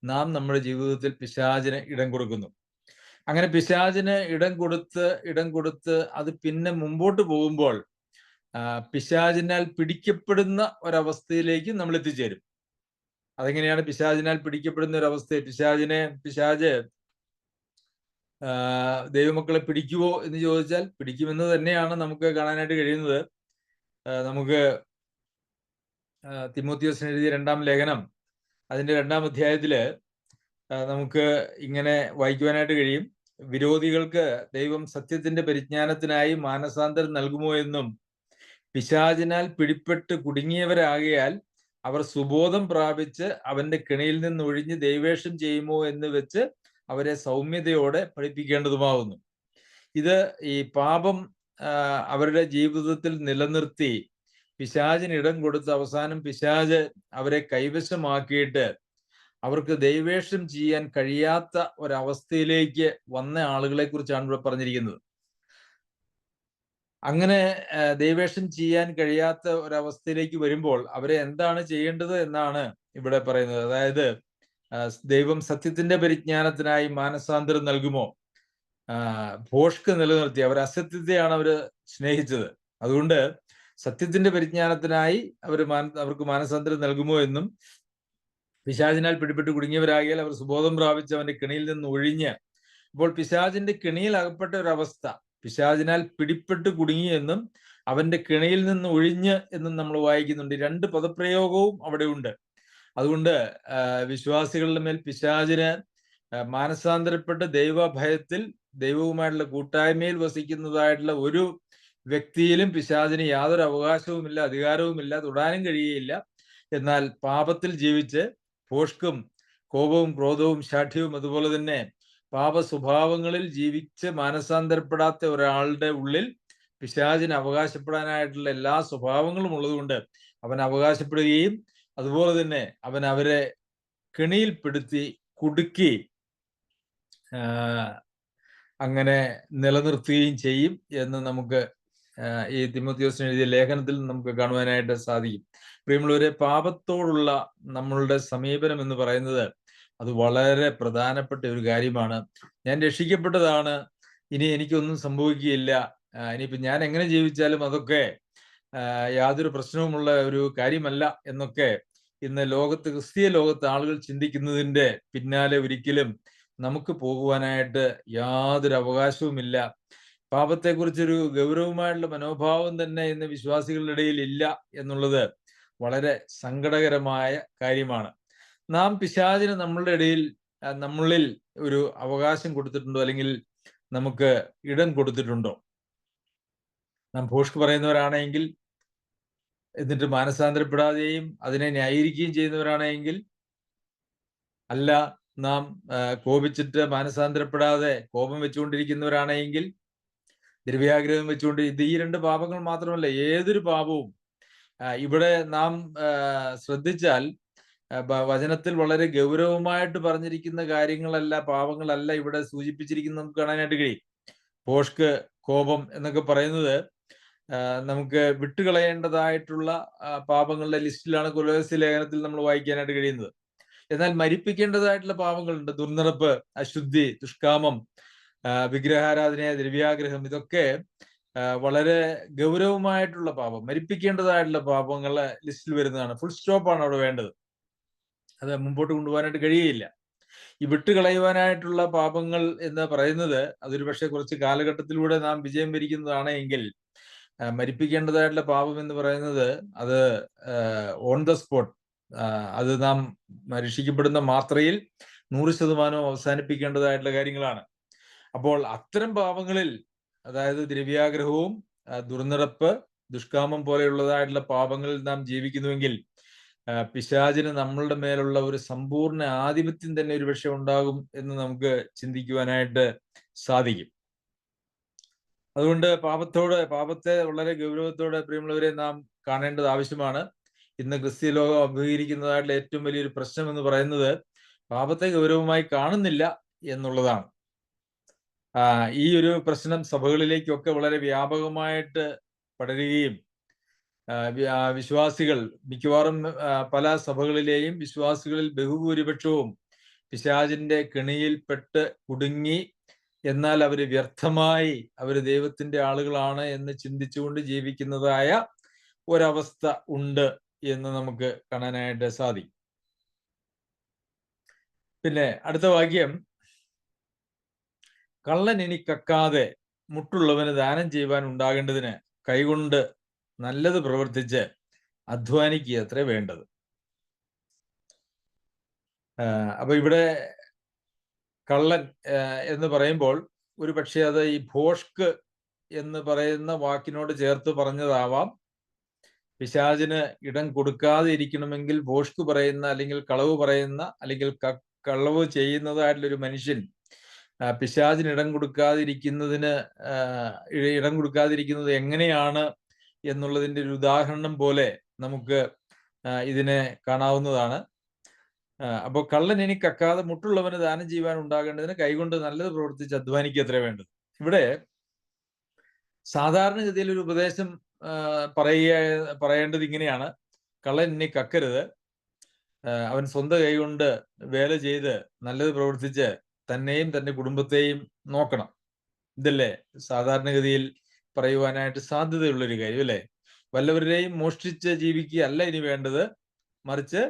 നാം നമ്മുടെ ജീവിതത്തിൽ പിശാചിന് ഇടം കൊടുക്കുന്നു. അങ്ങനെ പിശാചിന് ഇടം കൊടുത്ത് അത് പിന്നെ മുമ്പോട്ട് പോകുമ്പോൾ പിശാചിനാൽ പിടിക്കപ്പെടുന്ന ഒരവസ്ഥയിലേക്ക് നമ്മൾ എത്തിച്ചേരും. അതെങ്ങനെയാണ് പിശാചിനാൽ പിടിക്കപ്പെടുന്ന ഒരവസ്ഥ? പിശാച് ദൈവമക്കളെ പിടിക്കുവോ എന്ന് ചോദിച്ചാൽ പിടിക്കുമെന്ന് തന്നെയാണ് നമുക്ക് കാണാനായിട്ട് കഴിയുന്നത്. നമുക്ക് തിമോത്തിയോസിന് എഴുതിയ 2-ാം ലേഖനം അതിന്റെ 2-ാം അധ്യായത്തില് നമുക്ക് ഇങ്ങനെ വായിക്കുവാനായിട്ട് കഴിയും. വിരോധികൾക്ക് ദൈവം സത്യത്തിന്റെ പരിജ്ഞാനത്തിനായി മാനസാന്തരം നൽകുമോ എന്നും പിശാചിനാൽ പിടിപ്പെട്ട് കുടുങ്ങിയവരാകയാൽ അവർ സുബോധം പ്രാപിച്ച് അവന്റെ കെണിയിൽ നിന്ന് ഒഴിഞ്ഞ് ദൈവേഷം ചെയ്യുമോ എന്ന് വെച്ച് അവരെ സൗമ്യതയോടെ പഠിപ്പിക്കേണ്ടതുമാകുന്നു. ഇത് ഈ പാപം അവരുടെ ജീവിതത്തിൽ നിലനിർത്തി പിശാചിന് ഇടം കൊടുത്ത് അവസാനം പിശാച് അവരെ കൈവശമാക്കിയിട്ട് അവർക്ക് ദൈവേഷം ചെയ്യാൻ കഴിയാത്ത ഒരവസ്ഥയിലേക്ക് വന്ന ആളുകളെ കുറിച്ചാണ് ഇവിടെ പറഞ്ഞിരിക്കുന്നത്. അങ്ങനെ ദൈവേഷം ചെയ്യാൻ കഴിയാത്ത ഒരവസ്ഥയിലേക്ക് വരുമ്പോൾ അവരെ എന്താണ് ചെയ്യേണ്ടത് എന്നാണ് ഇവിടെ പറയുന്നത്. അതായത് ദൈവം സത്യത്തിന്റെ പരിജ്ഞാനത്തിനായി മാനസാന്തരം നൽകുമോ? ഭോഷ്ക് നിലനിർത്തി അവർ അസത്യത്തെയാണ് അവർ സ്നേഹിച്ചത്. അതുകൊണ്ട് സത്യത്തിന്റെ പരിജ്ഞാനത്തിനായി അവർക്ക് മാനസാന്തരം നൽകുമോ എന്നും, പിശാചിനാൽ പിടിപെട്ട് കുടുങ്ങിയവരാകിയാൽ അവർ സുബോധം പ്രാപിച്ച് അവന്റെ കെണിയിൽ നിന്ന് ഒഴിഞ്ഞ്, ഇപ്പോൾ പിശാചിന്റെ കെണിയിൽ അകപ്പെട്ട ഒരവസ്ഥ, പിശാചിനാൽ പിടിപ്പെട്ട് കുടുങ്ങി എന്നും അവന്റെ കെണിയിൽ നിന്ന് ഒഴിഞ്ഞ് എന്നും നമ്മൾ വായിക്കുന്നുണ്ട്. രണ്ട് പദപ്രയോഗവും അവിടെ ഉണ്ട്. അതുകൊണ്ട് വിശ്വാസികളുടെ മേൽ പിശാചിന് മാനസാന്തരപ്പെട്ട് ദൈവഭയത്തിൽ ദൈവവുമായിട്ടുള്ള കൂട്ടായ്മയിൽ വസിക്കുന്നതായിട്ടുള്ള ഒരു വ്യക്തിയിലും പിശാചിന് യാതൊരു അവകാശവുമില്ല, അധികാരവുമില്ല, തൊടാനും കഴിയുകയില്ല. എന്നാൽ പാപത്തിൽ ജീവിച്ച് ഭോഷ്കും കോപവും ക്രോധവും ശാഠ്യവും അതുപോലെ തന്നെ പാപ സ്വഭാവങ്ങളിൽ ജീവിച്ച് മാനസാന്തരപ്പെടാത്ത ഒരാളുടെ ഉള്ളിൽ പിശാചിന് അവകാശപ്പെടാനായിട്ടുള്ള എല്ലാ സ്വഭാവങ്ങളും ഉള്ളതുകൊണ്ട് അവൻ അവകാശപ്പെടുകയും അതുപോലെ തന്നെ അവൻ അവരെ കെണിയിൽപ്പെടുത്തി കുടുക്കി അങ്ങനെ നിലനിർത്തുകയും ചെയ്യും എന്ന് നമുക്ക് ഈ തിമോത്തിയോസിന് എഴുതിയ ലേഖനത്തിൽ നമുക്ക് കാണുവാനായിട്ട് സാധിക്കും. പ്രിയമുള്ളവരെ, പാപത്തോടുള്ള നമ്മളുടെ സമീപനം എന്ന് പറയുന്നത് അത് വളരെ പ്രധാനപ്പെട്ട ഒരു കാര്യമാണ്. ഞാൻ രക്ഷിക്കപ്പെട്ടതാണ്, ഇനി എനിക്കൊന്നും സംഭവിക്കുകയില്ല, ഇനിയിപ്പോൾ ഞാൻ എങ്ങനെ ജീവിച്ചാലും അതൊക്കെ യാതൊരു പ്രശ്നവുമുള്ള ഒരു കാര്യമല്ല എന്നൊക്കെ ഇന്ന് ലോകത്ത്, ക്രിസ്തീയ ലോകത്ത് ആളുകൾ ചിന്തിക്കുന്നതിൻ്റെ പിന്നാലെ ഒരിക്കലും നമുക്ക് പോകുവാനായിട്ട് യാതൊരു അവകാശവുമില്ല. പാപത്തെക്കുറിച്ചൊരു ഗൗരവമായിട്ടുള്ള മനോഭാവം തന്നെ ഇന്ന് വിശ്വാസികളുടെ ഇടയിൽ ഇല്ല എന്നുള്ളത് വളരെ സങ്കടകരമായ കാര്യമാണ്. നാം പിശാചിന് നമ്മളുടെ ഇടയിൽ, നമ്മളിൽ ഒരു അവകാശം കൊടുത്തിട്ടുണ്ടോ, അല്ലെങ്കിൽ നമുക്ക് ഇടം കൊടുത്തിട്ടുണ്ടോ? നാം ഭോഷ്ക് പറയുന്നവരാണെങ്കിൽ, എന്നിട്ട് മാനസാന്തരപ്പെടാതെയും അതിനെ ന്യായീകരിക്കുകയും ചെയ്യുന്നവരാണെങ്കിൽ, അല്ല നാം കോപിച്ചിട്ട് മാനസാന്തരപ്പെടാതെ കോപം വെച്ചുകൊണ്ടിരിക്കുന്നവരാണെങ്കിൽ, ദ്രവ്യാഗ്രഹം വെച്ചുകൊണ്ട്, ഇത് ഈ രണ്ട് പാപങ്ങൾ മാത്രമല്ല, ഏതൊരു പാപവും ഇവിടെ നാം ശ്രദ്ധിച്ചാൽ വചനത്തിൽ വളരെ ഗൗരവമായിട്ട് പറഞ്ഞിരിക്കുന്ന കാര്യങ്ങളല്ല, പാപങ്ങളല്ല ഇവിടെ സൂചിപ്പിച്ചിരിക്കുന്നത് നമുക്ക് കാണാനായിട്ട് കഴിയും. ഭോഷ്ക്, കോപം എന്നൊക്കെ പറയുന്നത് നമുക്ക് വിട്ടുകളയേണ്ടതായിട്ടുള്ള പാപങ്ങളുടെ ലിസ്റ്റിലാണ് കൊലോസ്യ ലേഖനത്തിൽ നമ്മൾ വായിക്കാനായിട്ട് കഴിയുന്നത്. എന്നാൽ മരിപ്പിക്കേണ്ടതായിട്ടുള്ള പാപങ്ങളുണ്ട്. ദുർനടപ്പ്, അശുദ്ധി, ദുഷ്കാമം, വിഗ്രഹാരാധന, ദ്രവ്യാഗ്രഹം, ഇതൊക്കെ വളരെ ഗൗരവമായിട്ടുള്ള പാപം, മരിപ്പിക്കേണ്ടതായിട്ടുള്ള പാപങ്ങളുടെ ലിസ്റ്റിൽ വരുന്നതാണ്. ഫുൾ സ്റ്റോപ്പാണ് അവിടെ വേണ്ടത്. അത് മുമ്പോട്ട് കൊണ്ടുപോകാനായിട്ട് കഴിയുകയില്ല. ഈ വിട്ടുകളയുവാനായിട്ടുള്ള പാപങ്ങൾ എന്ന് പറയുന്നത് അതൊരു പക്ഷേ കുറച്ച് കാലഘട്ടത്തിലൂടെ നാം വിജയം വരിക്കുന്നതാണ് എങ്കിൽ, മരിപ്പിക്കേണ്ടതായിട്ടുള്ള പാപം എന്ന് പറയുന്നത് അത് ഓൺ ദ സ്പോട്ട്, അത് നാം രക്ഷിക്കപ്പെടുന്ന മാത്രയിൽ 100% അവസാനിപ്പിക്കേണ്ടതായിട്ടുള്ള കാര്യങ്ങളാണ്. അപ്പോൾ അത്തരം പാപങ്ങളിൽ, അതായത് ദ്രവ്യാഗ്രഹവും ദുർനടപ്പ്, ദുഷ്കാമം പോലെയുള്ളതായിട്ടുള്ള പാപങ്ങളിൽ നാം ജീവിക്കുന്നുവെങ്കിൽ പിശാചിന് നമ്മളുടെ മേലുള്ള ഒരു സമ്പൂർണ്ണ ആധിപത്യം തന്നെ ഒരുപക്ഷെ ഉണ്ടാകും എന്ന് നമുക്ക് ചിന്തിക്കുവാനായിട്ട് സാധിക്കും. അതുകൊണ്ട് പാപത്തെ വളരെ ഗൗരവത്തോടെ പ്രിയമുള്ളവരെ നാം കാണേണ്ടത് ആവശ്യമാണ്. ഇന്ന് ക്രിസ്തീയ ലോകം അഭിമുഖീകരിക്കുന്നതായിട്ടുള്ള ഏറ്റവും വലിയൊരു പ്രശ്നം എന്ന് പറയുന്നത് പാപത്തെ ഗൗരവമായി കാണുന്നില്ല എന്നുള്ളതാണ്. ഈ ഒരു പ്രശ്നം സഭകളിലേക്കൊക്കെ വളരെ വ്യാപകമായിട്ട് പടരുകയും വിശ്വാസികൾ, മിക്കവാറും പല സഭകളിലെയും വിശ്വാസികളിൽ ബഹുഭൂരിപക്ഷവും പിശാചിന്റെ കെണിയിൽപ്പെട്ട് കുടുങ്ങി, എന്നാൽ അവർ വ്യർത്ഥമായി അവർ ദൈവത്തിന്റെ ആളുകളാണ് എന്ന് ചിന്തിച്ചുകൊണ്ട് ജീവിക്കുന്നതായ ഒരവസ്ഥ ഉണ്ട് എന്ന് നമുക്ക് കാണാനായിട്ട് സാധിക്കും. പിന്നെ അടുത്ത വാക്യം, കള്ളൻ ഇനി കക്കാതെ മുട്ടുള്ളവന് ദാനം ചെയ്യുവാൻ ഉണ്ടാകേണ്ടതിന് കൈകൊണ്ട് നല്ലത് പ്രവർത്തിച്ച് അധ്വാനിക്കുക അത്രേ വേണ്ടത്. അപ്പൊ ഇവിടെ കള്ളൻ എന്ന് പറയുമ്പോൾ ഒരു പക്ഷേ അത് ഈ ഭോഷ്ക് എന്ന് പറയുന്ന വാക്കിനോട് ചേർത്ത് പറഞ്ഞതാവാം. പിശാചിന് ഇടം കൊടുക്കാതെ ഇരിക്കണമെങ്കിൽ ഭോഷ്ക് പറയുന്ന, അല്ലെങ്കിൽ കളവ് പറയുന്ന, അല്ലെങ്കിൽ കളവ് ചെയ്യുന്നതായിട്ടുള്ളൊരു മനുഷ്യൻ പിശാചിന് ഇടം കൊടുക്കാതിരിക്കുന്നത് എങ്ങനെയാണ് എന്നുള്ളതിൻ്റെ ഒരു ഉദാഹരണം പോലെ നമുക്ക് ഇതിനെ കാണാവുന്നതാണ്. അപ്പോൾ കള്ളൻ ഇനി കക്കാതെ മുട്ടുള്ളവന് ദാനം ചെയ്യുവാൻ ഉണ്ടാകേണ്ടതിന് കൈകൊണ്ട് നല്ലത് പ്രവർത്തിച്ച് അധ്വാനിക്കത്രേ വേണ്ടത്. ഇവിടെ സാധാരണഗതിയിൽ ഒരു ഉപദേശം പറയേണ്ടത് ഇങ്ങനെയാണ്: കള്ളൻ ഇനി കക്കരുത്, അവൻ സ്വന്തം കൈകൊണ്ട് വേല ചെയ്ത് നല്ലത് പ്രവർത്തിച്ച് തന്നെയും തന്റെ കുടുംബത്തെയും നോക്കണം. ഇതല്ലേ സാധാരണഗതിയിൽ പറയുവാനായിട്ട് സാധ്യതയുള്ളൊരു കാര്യം, അല്ലേ? വല്ലവരുടെയും മോഷ്ടിച്ച് ജീവിക്കുകയല്ല ഇനി വേണ്ടത്, മറിച്ച്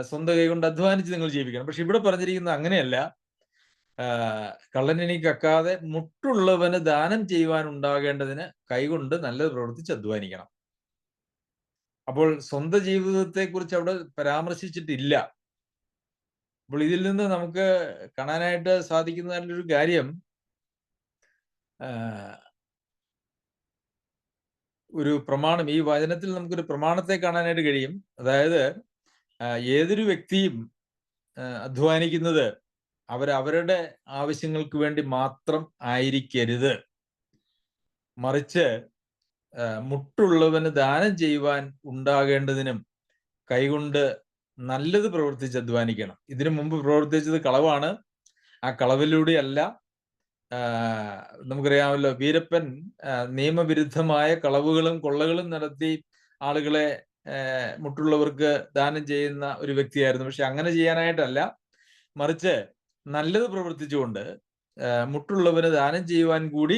സ്വന്തം കൈകൊണ്ട് അധ്വാനിച്ച് നിങ്ങൾ ജീവിക്കണം. പക്ഷെ ഇവിടെ പറഞ്ഞിരിക്കുന്നത് അങ്ങനെയല്ല. കള്ളൻ ഇനി കക്കാതെ മുട്ടുള്ളവന് ദാനം ചെയ്യുവാൻ ഉണ്ടാകേണ്ടതിന് കൈകൊണ്ട് നല്ലത് പ്രവർത്തിച്ച് അധ്വാനിക്കണം. അപ്പോൾ സ്വന്തം ജീവിതത്തെ കുറിച്ച് അവിടെ പരാമർശിച്ചിട്ടില്ല. അപ്പോൾ ഇതിൽ നിന്ന് നമുക്ക് കാണാനായിട്ട് സാധിക്കുന്നതിലൊരു കാര്യം, ഒരു പ്രമാണം, ഈ വചനത്തിൽ നമുക്കൊരു പ്രമാണത്തെ കാണാനായിട്ട് കഴിയും. അതായത് ഏതൊരു വ്യക്തിയും അധ്വാനിക്കുന്നത് അവരവരുടെ ആവശ്യങ്ങൾക്ക് വേണ്ടി മാത്രം ആയിരിക്കരുത്, മറിച്ച് മുട്ടുള്ളവന് ദാനം ചെയ്യുവാൻ ഉണ്ടാകേണ്ടതിനും കൈകൊണ്ട് നല്ലത് പ്രവർത്തിച്ച് അധ്വാനിക്കണം. ഇതിനു മുമ്പ് പ്രവർത്തിച്ചത് കളവാണ്. ആ കളവിലൂടെയല്ല. നമുക്കറിയാമല്ലോ, വീരപ്പൻ നിയമവിരുദ്ധമായ കളവുകളും കൊള്ളകളും നടത്തി ആളുകളെ മുട്ടുള്ളവർക്ക് ദാനം ചെയ്യുന്ന ഒരു വ്യക്തിയായിരുന്നു. പക്ഷെ അങ്ങനെ ചെയ്യാനായിട്ടല്ല, മറിച്ച് നല്ലത് പ്രവർത്തിച്ചുകൊണ്ട് മുട്ടുള്ളവന് ദാനം ചെയ്യുവാൻ കൂടി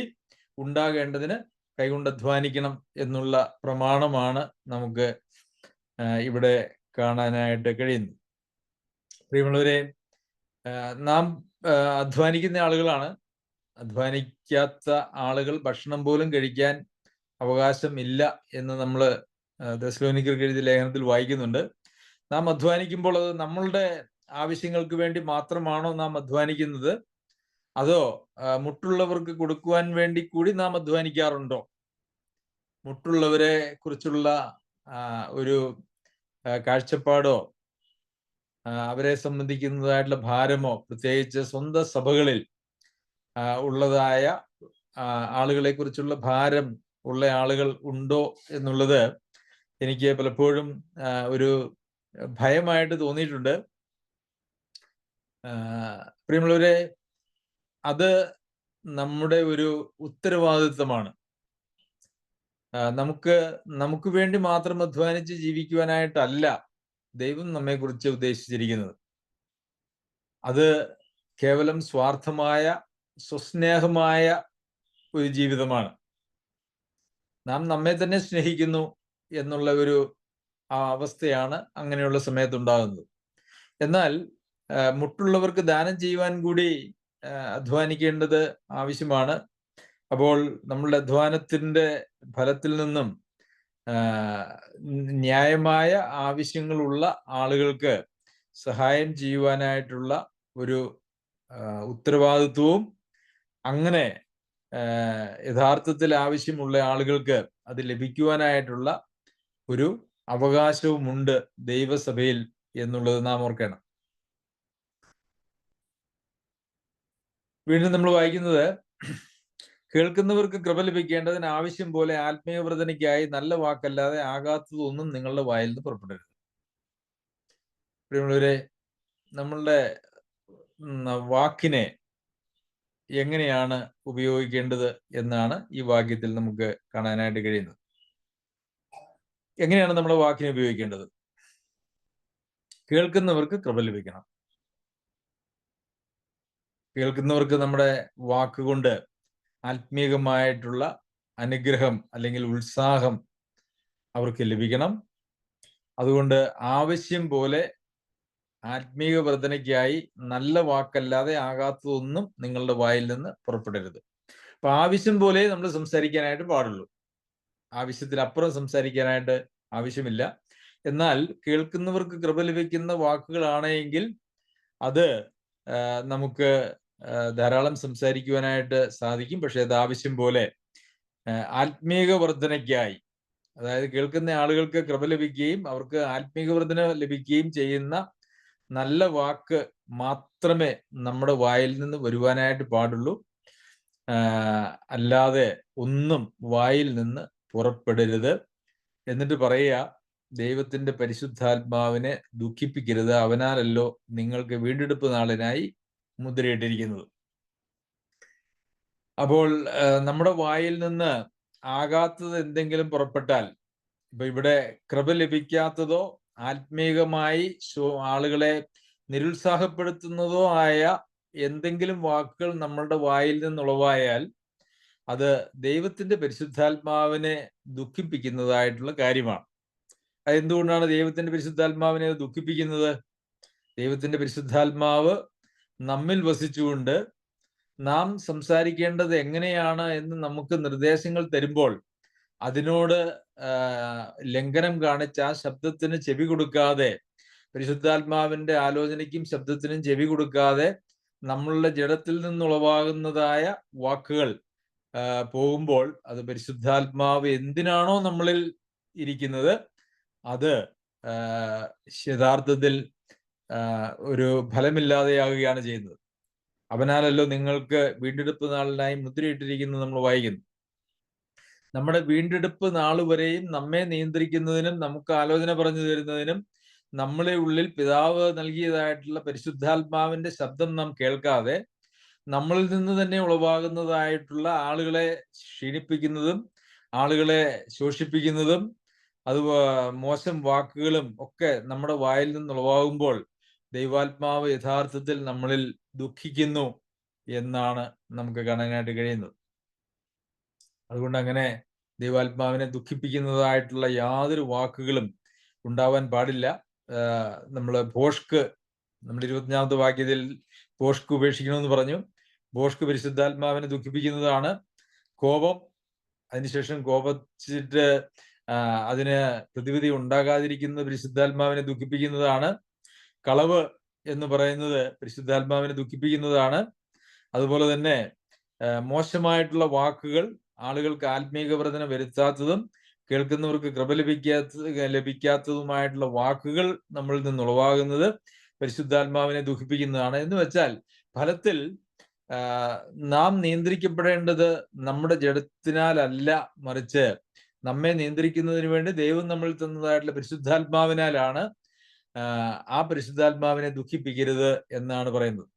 ഉണ്ടാകേണ്ടതിന് കൈകൊണ്ട് അധ്വാനിക്കണം എന്നുള്ള പ്രമാണമാണ് നമുക്ക് ഇവിടെ കാണാനായിട്ട് കഴിയുന്നു. പ്രിയമുള്ളവരെ, നാം അധ്വാനിക്കുന്ന ആളുകളാണ്. അധ്വാനിക്കാത്ത ആളുകൾ ഭക്ഷണം പോലും കഴിക്കാൻ അവകാശമില്ല എന്ന് നമ്മൾ തെസ്സലോനിക്കർക്ക് എഴുതിയ ലേഖനത്തിൽ വായിക്കുന്നുണ്ട്. നാം അധ്വാനിക്കുമ്പോൾ അത് നമ്മളുടെ ആവശ്യങ്ങൾക്ക് വേണ്ടി മാത്രമാണോ നാം അധ്വാനിക്കുന്നത്, അതോ മുട്ടുള്ളവർക്ക് കൊടുക്കുവാൻ വേണ്ടി കൂടി നാം അധ്വാനിക്കാറുണ്ടോ? മുട്ടുള്ളവരെ കുറിച്ചുള്ള ഒരു കാഴ്ചപ്പാടോ അവരെ സംബന്ധിക്കുന്നതായിട്ടുള്ള ഭാരമോ, പ്രത്യേകിച്ച് സ്വന്തം സഭകളിൽ ഉള്ളതായ ആളുകളെ കുറിച്ചുള്ള ഭാരം ഉള്ള ആളുകൾ ഉണ്ടോ എന്നുള്ളത് എനിക്ക് പലപ്പോഴും ഒരു ഭയമായിട്ട് തോന്നിയിട്ടുണ്ട്. പ്രിയമുള്ളവരെ, അത് നമ്മുടെ ഒരു ഉത്തരവാദിത്വമാണ്. നമുക്ക് വേണ്ടി മാത്രം അധ്വാനിച്ച് ജീവിക്കുവാനായിട്ടല്ല ദൈവം നമ്മെ കുറിച്ച് ഉദ്ദേശിച്ചിരിക്കുന്നത്. അത് കേവലം സ്വാർത്ഥമായ, സ്വസ്നേഹമായ ഒരു ജീവിതമാണ്. നാം നമ്മെ തന്നെ സ്നേഹിക്കുന്നു എന്നുള്ള ഒരു അവസ്ഥയാണ് അങ്ങനെയുള്ള സമയത്തുണ്ടാകുന്നത്. എന്നാൽ മുട്ടുള്ളവർക്ക് ദാനം ചെയ്യുവാൻ കൂടി അധ്വാനിക്കേണ്ടത് ആവശ്യമാണ്. അപ്പോൾ നമ്മളുടെ അധ്വാനത്തിന്റെ ഫലത്തിൽ നിന്നും ന്യായമായ ആവശ്യങ്ങളുള്ള ആളുകൾക്ക് സഹായം ചെയ്യുവാനായിട്ടുള്ള ഒരു ഉത്തരവാദിത്വവും, അങ്ങനെ യഥാർത്ഥത്തിൽ ആവശ്യമുള്ള ആളുകൾക്ക് അത് ലഭിക്കുവാനായിട്ടുള്ള ഒരു അവകാശവുമുണ്ട് ദൈവസഭയിൽ എന്നുള്ളത് നാം ഓർക്കണം. വീണ്ടും നമ്മൾ വായിക്കുന്നത്, കേൾക്കുന്നവർക്ക് കൃപ ലഭിക്കേണ്ടതിന് ആവശ്യം പോലെ ആത്മീയ വർധനയ്ക്കായി നല്ല വാക്കല്ലാതെ ആകാത്തതൊന്നും നിങ്ങളുടെ വായിൽ നിന്ന് പുറപ്പെടരുത്. പ്രിയമുള്ളവരെ, നമ്മളുടെ വാക്കിനെ എങ്ങനെയാണ് ഉപയോഗിക്കേണ്ടത് എന്നാണ് ഈ വാക്യത്തിൽ നമുക്ക് കാണാനായിട്ട് കഴിയുന്നത്. എങ്ങനെയാണ് നമ്മുടെ വാക്കിനെ ഉപയോഗിക്കേണ്ടത്? കേൾക്കുന്നവർക്ക് കൃപ ലഭിക്കണം. കേൾക്കുന്നവർക്ക് നമ്മുടെ വാക്കുകൊണ്ട് ആത്മീകമായിട്ടുള്ള അനുഗ്രഹം അല്ലെങ്കിൽ ഉത്സാഹം അവർക്ക് ലഭിക്കണം. അതുകൊണ്ട് ആവശ്യം പോലെ ആത്മീക വർധനയ്ക്കായി നല്ല വാക്കല്ലാതെ ആകാത്തതൊന്നും നിങ്ങളുടെ വായിൽ നിന്ന് പുറപ്പെടരുത്. അപ്പൊ ആവശ്യം പോലെ നമ്മൾ സംസാരിക്കാനായിട്ട് പാടുള്ളൂ. ആവശ്യത്തിനപ്പുറം സംസാരിക്കാനായിട്ട് ആവശ്യമില്ല. എന്നാൽ കേൾക്കുന്നവർക്ക് കൃപ ലഭിക്കുന്ന വാക്കുകളാണെങ്കിൽ അത് നമുക്ക് ധാരാളം സംസാരിക്കുവാനായിട്ട് സാധിക്കും. പക്ഷെ അത് ആവശ്യം പോലെ ആത്മീക വർധനയ്ക്കായി, അതായത് കേൾക്കുന്ന ആളുകൾക്ക് കൃപ ലഭിക്കുകയും അവർക്ക് ആത്മീക വർധന ലഭിക്കുകയും ചെയ്യുന്ന നല്ല വാക്ക് മാത്രമേ നമ്മുടെ വായിൽ നിന്ന് വരുവാനായിട്ട് പാടുള്ളൂ. അല്ലാതെ ഒന്നും വായിൽ നിന്ന് പുറപ്പെടരുത്. എന്നിട്ട് പറയുക, ദൈവത്തിന്റെ പരിശുദ്ധാത്മാവിനെ ദുഃഖിപ്പിക്കരുത്, അവനാലല്ലോ നിങ്ങൾക്ക് വീണ്ടെടുപ്പ് നാളിനായി മുദ്രയിട്ടിരിക്കുന്നത്. അപ്പോൾ നമ്മുടെ വായിൽ നിന്ന് ആകാത്തത് എന്തെങ്കിലും പുറപ്പെട്ടാൽ, ഇപ്പൊ ഇവിടെ കൃപ ലഭിക്കാത്തതോ ആത്മീകമായി ആളുകളെ നിരുത്സാഹപ്പെടുത്തുന്നതോ ആയ എന്തെങ്കിലും വാക്കുകൾ നമ്മളുടെ വായിൽ നിന്നുളവായാൽ അത് ദൈവത്തിന്റെ പരിശുദ്ധാത്മാവിനെ ദുഃഖിപ്പിക്കുന്നതായിട്ടുള്ള കാര്യമാണ്. അതെന്തുകൊണ്ടാണ് ദൈവത്തിന്റെ പരിശുദ്ധാത്മാവിനെ ദുഃഖിപ്പിക്കുന്നത്? ദൈവത്തിന്റെ പരിശുദ്ധാത്മാവ് നമ്മിൽ വസിച്ചുകൊണ്ട് നാം സംസാരിക്കേണ്ടത് എങ്ങനെയാണ് എന്ന് നമുക്ക് നിർദ്ദേശങ്ങൾ തരുമ്പോൾ അതിനോട് ലംഘനം കാണിച്ച് ആ ശബ്ദത്തിന് ചെവി കൊടുക്കാതെ, പരിശുദ്ധാത്മാവിന്റെ ആലോചനയ്ക്കും ശബ്ദത്തിനും ചെവി കൊടുക്കാതെ നമ്മളുടെ ജഡത്തിൽ നിന്നുളവാകുന്നതായ വാക്കുകൾ പോകുമ്പോൾ അത് പരിശുദ്ധാത്മാവ് എന്തിനാണോ നമ്മളിൽ ഇരിക്കുന്നത് അത് യഥാർത്ഥത്തിൽ ഒരു ഫലമില്ലാതെയാകുകയാണ് ചെയ്യുന്നത്. അവനാലല്ലോ നിങ്ങൾക്ക് വീണ്ടെടുപ്പ് നാളിനായി മുദ്രയിട്ടിരിക്കുന്നത് നമ്മൾ വായിക്കുന്നു. നമ്മുടെ വീണ്ടെടുപ്പ് നാൾ വരെയും നമ്മെ നിയന്ത്രിക്കുന്നതിനും നമുക്ക് ആലോചന പറഞ്ഞു തരുന്നതിനും നമ്മളെ ഉള്ളിൽ പിതാവ് നൽകിയതായിട്ടുള്ള പരിശുദ്ധാത്മാവിന്റെ ശബ്ദം നാം കേൾക്കാതെ നമ്മളിൽ നിന്ന് തന്നെ ഉളവാകുന്നതായിട്ടുള്ള ആളുകളെ ക്ഷീണിപ്പിക്കുന്നതും ആളുകളെ ശോഷിപ്പിക്കുന്നതും അത് മോശം വാക്കുകളും ഒക്കെ നമ്മുടെ വായിൽ നിന്ന് ഉളവാകുമ്പോൾ ദൈവാത്മാവ് യഥാർത്ഥത്തിൽ നമ്മളിൽ ദുഃഖിക്കുന്നു എന്നാണ് നമുക്ക് കാണാനായിട്ട് കഴിയുന്നത്. അതുകൊണ്ട് അങ്ങനെ ദൈവാത്മാവിനെ ദുഃഖിപ്പിക്കുന്നതായിട്ടുള്ള യാതൊരു വാക്കുകളും ഉണ്ടാവാൻ പാടില്ല. നമ്മൾ ഭോഷ്ക്, നമ്മുടെ 25-ാമത്തെ വാക്യത്തിൽ ഭോഷ്ക് ഉപേക്ഷിക്കണമെന്ന് പറഞ്ഞു. ഭോഷ്ക് പരിശുദ്ധാത്മാവിനെ ദുഃഖിപ്പിക്കുന്നതാണ്. കോപം, അതിനുശേഷം കോപിച്ചിട്ട് അതിന് പ്രതിവിധി ഉണ്ടാകാതിരിക്കുന്നത് പരിശുദ്ധാത്മാവിനെ ദുഃഖിപ്പിക്കുന്നതാണ്. കളവ് എന്ന് പറയുന്നത് പരിശുദ്ധാത്മാവിനെ ദുഃഖിപ്പിക്കുന്നതാണ്. അതുപോലെ തന്നെ മോശമായിട്ടുള്ള വാക്കുകൾ, ആളുകൾക്ക് ആത്മീക വർധന വരുത്താത്തതും കേൾക്കുന്നവർക്ക് കൃപ ലഭിക്കാത്തതുമായിട്ടുള്ള വാക്കുകൾ നമ്മളിൽ നിന്നുളവാകുന്നത് പരിശുദ്ധാത്മാവിനെ ദുഃഖിപ്പിക്കുന്നതാണ്. എന്ന് വെച്ചാൽ ഫലത്തിൽ നാം നിയന്ത്രിക്കപ്പെടേണ്ടത് നമ്മുടെ ജഡത്തിനാലല്ല, മറിച്ച് നമ്മെ നിയന്ത്രിക്കുന്നതിന് വേണ്ടി ദൈവം നമ്മൾ തന്നതായിട്ടുള്ള പരിശുദ്ധാത്മാവിനാലാണ്. ആ പരിശുദ്ധാത്മാവിനെ ദുഃഖിപ്പിക്കരുത് എന്നാണ് പറയുന്നത്.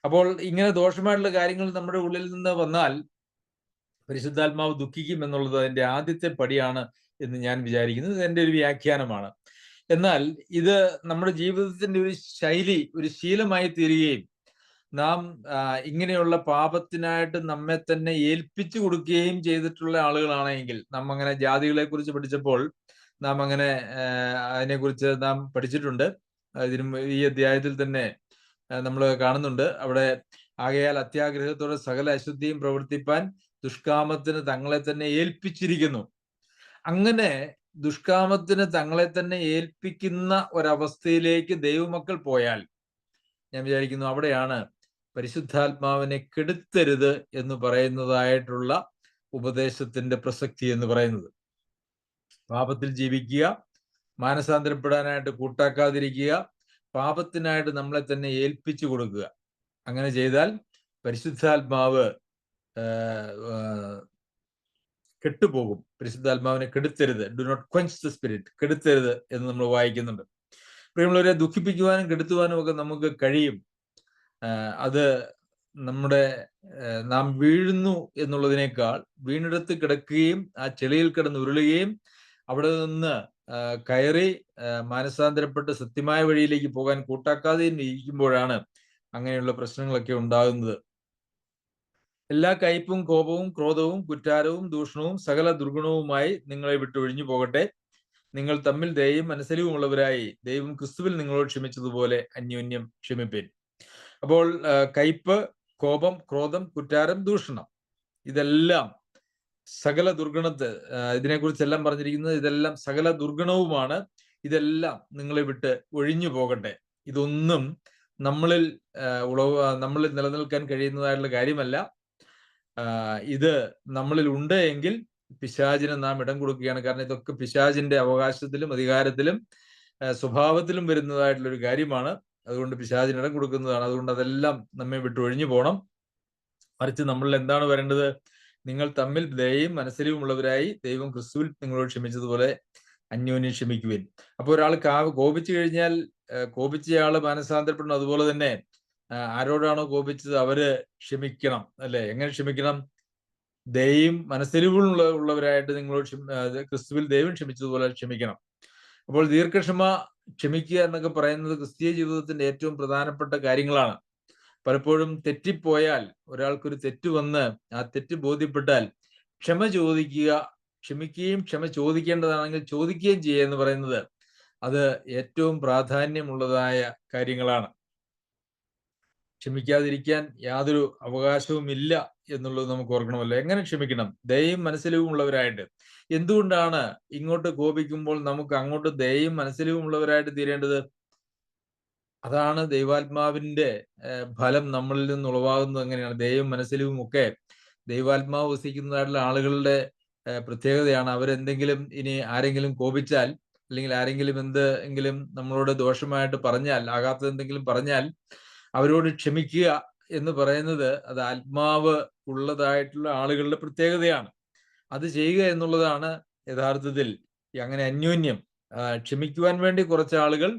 അപ്പോൾ ഇങ്ങനെ ദോഷമായിട്ടുള്ള കാര്യങ്ങൾ നമ്മുടെ ഉള്ളിൽ നിന്ന് വന്നാൽ പരിശുദ്ധാത്മാവ് ദുഃഖിക്കും എന്നുള്ളത് അതിന്റെ ആദ്യത്തെ പടിയാണ് എന്ന് ഞാൻ വിചാരിക്കുന്നത്. ഇത് എൻ്റെ ഒരു വ്യാഖ്യാനമാണ്. എന്നാൽ ഇത് നമ്മുടെ ജീവിതത്തിന്റെ ഒരു ശൈലി, ഒരു ശീലമായി തീരുകയും നാം ഇങ്ങനെയുള്ള പാപത്തിനായിട്ട് നമ്മെ തന്നെ ഏൽപ്പിച്ചു കൊടുക്കുകയും ചെയ്തിട്ടുള്ള ആളുകളാണെങ്കിൽ, നാം അങ്ങനെ ജാതികളെ കുറിച്ച് പഠിച്ചപ്പോൾ നാം അങ്ങനെ അതിനെക്കുറിച്ച് നാം പഠിച്ചിട്ടുണ്ട്. ഈ അധ്യായത്തിൽ തന്നെ നമ്മൾ കാണുന്നുണ്ട്. അവിടെ ആകയാൽ അത്യാഗ്രഹത്തോടെ സകല അശുദ്ധിയും പ്രവർത്തിപ്പാൻ ദുഷ്കാമത്തിന് തങ്ങളെ തന്നെ ഏൽപ്പിച്ചിരിക്കുന്നു. അങ്ങനെ ദുഷ്കാമത്തിന് തങ്ങളെ തന്നെ ഏൽപ്പിക്കുന്ന ഒരവസ്ഥയിലേക്ക് ദൈവമക്കൾ പോയാൽ ഞാൻ വിചാരിക്കുന്നു അവിടെയാണ് പരിശുദ്ധാത്മാവിനെ കെടുത്തരുത് എന്ന് പറയുന്നതായിട്ടുള്ള ഉപദേശത്തിന്റെ പ്രസക്തി എന്ന് പറയുന്നത്. പാപത്തിൽ ജീവിക്കുക, മാനസാന്തരപ്പെടാനായിട്ട് കൂട്ടാക്കാതിരിക്കുക, പാപത്തിനായിട്ട് നമ്മളെ തന്നെ ഏൽപ്പിച്ചു കൊടുക്കുക. അങ്ങനെ ചെയ്താൽ പരിശുദ്ധാത്മാവ് കെട്ടുപോകും. പരിശുദ്ധാത്മാവിനെ കെടുത്തരുത്, ഡു നോട്ട് ക്വെൻച്ച് ദ സ്പിരിറ്റ്, കെടുത്തരുത് എന്ന് നമ്മൾ വായിക്കുന്നുണ്ട്. പ്രിയമുള്ളവരെ, ദുഃഖിപ്പിക്കുവാനും കെടുത്തുവാനും ഒക്കെ നമുക്ക് കഴിയും. അത് നമ്മുടെ നാം വീഴുന്നു എന്നുള്ളതിനേക്കാൾ വീണിടത്ത് കിടക്കുകയും ആ ചെളിയിൽ കിടന്ന് ഉരുളുകയും അവിടെ നിന്ന് കയറി മാനസാന്തരപ്പെട്ട് സത്യമായ വഴിയിലേക്ക് പോകാൻ കൂട്ടാക്കാതെയും ഇരിക്കുമ്പോഴാണ് അങ്ങനെയുള്ള പ്രശ്നങ്ങളൊക്കെ ഉണ്ടാകുന്നത്. എല്ലാ കയ്പും കോപവും ക്രോധവും കുറ്റാരവും ദൂഷണവും സകല ദുർഗുണവുമായി നിങ്ങളെ വിട്ടൊഴിഞ്ഞു പോകട്ടെ. നിങ്ങൾ തമ്മിൽ ദയയും മനസ്സലിവുമുള്ളവരായി ദൈവം ക്രിസ്തുവിൽ നിങ്ങളോട് ക്ഷമിച്ചതുപോലെ അന്യോന്യം ക്ഷമിപ്പിൻ. അപ്പോൾ കയ്പ്, കോപം, ക്രോധം, കുറ്റാരം, ദൂഷണം, ഇതെല്ലാം സകല ദുർഗുണത്തെ, ഇതിനെക്കുറിച്ചെല്ലാം പറഞ്ഞിരിക്കുന്നത് ഇതെല്ലാം സകല ദുർഗുണവുമാണ്. ഇതെല്ലാം നിങ്ങളെ വിട്ട് ഒഴിഞ്ഞു പോകട്ടെ. ഇതൊന്നും നമ്മളിൽ നിലനിൽക്കാൻ കഴിയുന്നതായിട്ടുള്ള കാര്യമല്ല. ഇത് നമ്മളിൽ ഉണ്ട് എങ്കിൽ പിശാചിന് നാം ഇടം കൊടുക്കുകയാണ്. കാരണം ഇതൊക്കെ പിശാചിന്റെ അവകാശത്തിലും അധികാരത്തിലും സ്വഭാവത്തിലും വരുന്നതായിട്ടുള്ള ഒരു കാര്യമാണ്. അതുകൊണ്ട് പിശാചിന് ഇടം കൊടുക്കുന്നതാണ്. അതുകൊണ്ട് അതെല്ലാം നമ്മെ വിട്ട് ഒഴിഞ്ഞു പോകണം. മറിച്ച് നമ്മളിൽ എന്താണ് വരേണ്ടത്? നിങ്ങൾ തമ്മിൽ ദയയും മനസ്സലിവും ഉള്ളവരായി ദൈവം ക്രിസ്തുവിൽ നിങ്ങളോട് ക്ഷമിച്ചതുപോലെ അന്യോന്യം ക്ഷമിക്കുവിൻ. അപ്പോൾ ഒരാൾ കോപിച്ചു കഴിഞ്ഞാൽ കോപിച്ചയാള് മാനസാന്തരപ്പെടണം. അതുപോലെ തന്നെ ആരോടാണോ കോപിച്ചത് അവര് ക്ഷമിക്കണം, അല്ലെ? എങ്ങനെ ക്ഷമിക്കണം? ദയയും മനസ്സലിവുള്ളവരായിട്ട് നിങ്ങളോട് ക്രിസ്തുവിൽ ദൈവം ക്ഷമിച്ചതുപോലെ ക്ഷമിക്കണം. അപ്പോൾ ദീർഘക്ഷമ, ക്ഷമിക്കുക എന്നൊക്കെ പറയുന്നത് ക്രിസ്തീയ ജീവിതത്തിന്റെ ഏറ്റവും പ്രധാനപ്പെട്ട കാര്യങ്ങളാണ്. പലപ്പോഴും തെറ്റിപ്പോയാൽ, ഒരാൾക്കൊരു തെറ്റ് വന്ന് ആ തെറ്റ് ബോധ്യപ്പെട്ടാൽ ക്ഷമ ചോദിക്കുക, ക്ഷമിക്കുകയും ക്ഷമ ചോദിക്കേണ്ടതാണെങ്കിൽ ചോദിക്കുകയും ചെയ്യുക എന്ന് പറയുന്നത് അത് ഏറ്റവും പ്രാധാന്യമുള്ളതായ കാര്യങ്ങളാണ്. ക്ഷമിക്കാതിരിക്കാൻ യാതൊരു അവകാശവും ഇല്ല എന്നുള്ളത് നമുക്ക് ഓർക്കണമല്ലോ. എങ്ങനെ ക്ഷമിക്കണം? ദയയും മനസ്സലിവും ഉള്ളവരായിട്ട്. എന്തുകൊണ്ടാണ് ഇങ്ങോട്ട് കോപിക്കുമ്പോൾ നമുക്ക് അങ്ങോട്ട് ദയയും മനസ്സലിവും ഉള്ളവരായിട്ട് തീരേണ്ടത്? അതാണ് ദൈവാത്മാവിന്റെ ഫലം നമ്മളിൽ നിന്ന് ഉളവാകുന്നത്. എങ്ങനെയാണ്? ദയയും മനസ്സലിവും ഒക്കെ ദൈവാത്മാവ് വസിക്കുന്നതായിട്ടുള്ള ആളുകളുടെ പ്രത്യേകതയാണ്. അവരെന്തെങ്കിലും ഇനി ആരെങ്കിലും കോപിച്ചാൽ, അല്ലെങ്കിൽ ആരെങ്കിലും എന്തെങ്കിലും നമ്മളോട് ദോഷമായിട്ട് പറഞ്ഞാൽ, ആകാത്തത് എന്തെങ്കിലും പറഞ്ഞാൽ അവരോട് ക്ഷമിക്കുക എന്ന് പറയുന്നത് അത് ആത്മാവ് ഉള്ളതായിട്ടുള്ള ആളുകളുടെ പ്രത്യേകതയാണ്. അത് ചെയ്യുക എന്നുള്ളതാണ് യഥാർത്ഥത്തിൽ അങ്ങനെ അന്യോന്യം ക്ഷമിക്കുവാൻ വേണ്ടി കുറച്ച് ആളുകൾ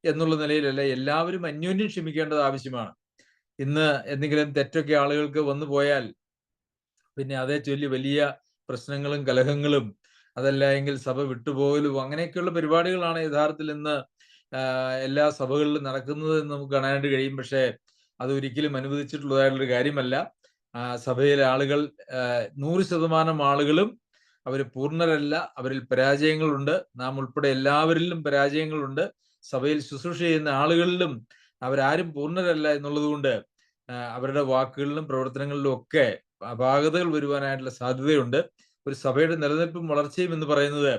എന്നുള്ള നിലയിലല്ല, എല്ലാവരും അന്യോന്യം ക്ഷമിക്കേണ്ടത് ആവശ്യമാണ്. ഇന്ന് എന്തെങ്കിലും തെറ്റൊക്കെ ആളുകൾക്ക് വന്നു പോയാൽ പിന്നെ അതേ ചൊല്ലി വലിയ പ്രശ്നങ്ങളും കലഹങ്ങളും, അതല്ല എങ്കിൽ സഭ വിട്ടുപോകലും, അങ്ങനെയൊക്കെയുള്ള പരിപാടികളാണ് യഥാർത്ഥത്തിൽ ഇന്ന് എല്ലാ സഭകളിലും നടക്കുന്നത് എന്ന് നമുക്ക് കാണാനായിട്ട് കഴിയും. പക്ഷേ അതൊരിക്കലും അനുവദിച്ചിട്ടുള്ളതായിട്ടുള്ളൊരു കാര്യമല്ല. സഭയിലെ ആളുകൾ 100% ആളുകളും അവർ പൂർണ്ണരല്ല, അവരിൽ പരാജയങ്ങളുണ്ട്. നാം ഉൾപ്പെടെ എല്ലാവരിലും പരാജയങ്ങളുണ്ട്. സഭയിൽ ശുശ്രൂഷ ചെയ്യുന്ന ആളുകളിലും അവരാരും പൂർണ്ണരല്ല എന്നുള്ളത് കൊണ്ട് അവരുടെ വാക്കുകളിലും പ്രവർത്തനങ്ങളിലും ഒക്കെ അപാകതകൾ വരുവാനായിട്ടുള്ള സാധ്യതയുണ്ട്. ഒരു സഭയുടെ നിലനിൽപ്പും വളർച്ചയും എന്ന് പറയുന്നത്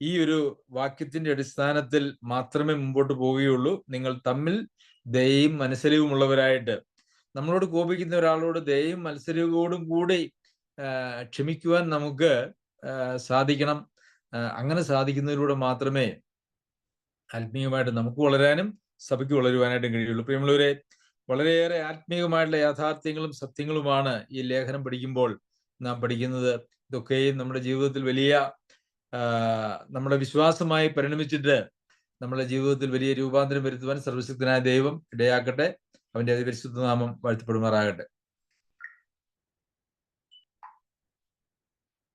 ഈ ഒരു വാക്യത്തിന്റെ അടിസ്ഥാനത്തിൽ മാത്രമേ മുമ്പോട്ട് പോവുകയുള്ളൂ. നിങ്ങൾ തമ്മിൽ ദയയും മനസ്സലിവും ഉള്ളവരായിട്ട്. നമ്മളോട് കോപിക്കുന്ന ഒരാളോട് ദയയും മനസ്സലിവോടും കൂടി ക്ഷമിക്കുവാൻ നമുക്ക് സാധിക്കണം. അങ്ങനെ സാധിക്കുന്നതിലൂടെ മാത്രമേ ആത്മീയമായിട്ട് നമുക്ക് വളരാനും സഭയ്ക്ക് വളരുവാനായിട്ടും കഴിയുള്ളൂ. പ്രിയമുള്ളവരെ, വളരെയേറെ ആത്മീയമായിട്ടുള്ള യാഥാർത്ഥ്യങ്ങളും സത്യങ്ങളുമാണ് ഈ ലേഖനം പഠിക്കുമ്പോൾ നാം പഠിക്കുന്നത്. ഇതൊക്കെയും നമ്മുടെ ജീവിതത്തിൽ വലിയ നമ്മുടെ വിശ്വാസമായി പരിണമിച്ചിട്ട് നമ്മുടെ ജീവിതത്തിൽ വലിയ രൂപാന്തരം വരുത്തുവാൻ സർവശക്തനായ ദൈവം ഇടയാക്കട്ടെ. അവന്റെ അതിപരിശുദ്ധ നാമം വാഴ്ത്തപ്പെടുമാറാകട്ടെ.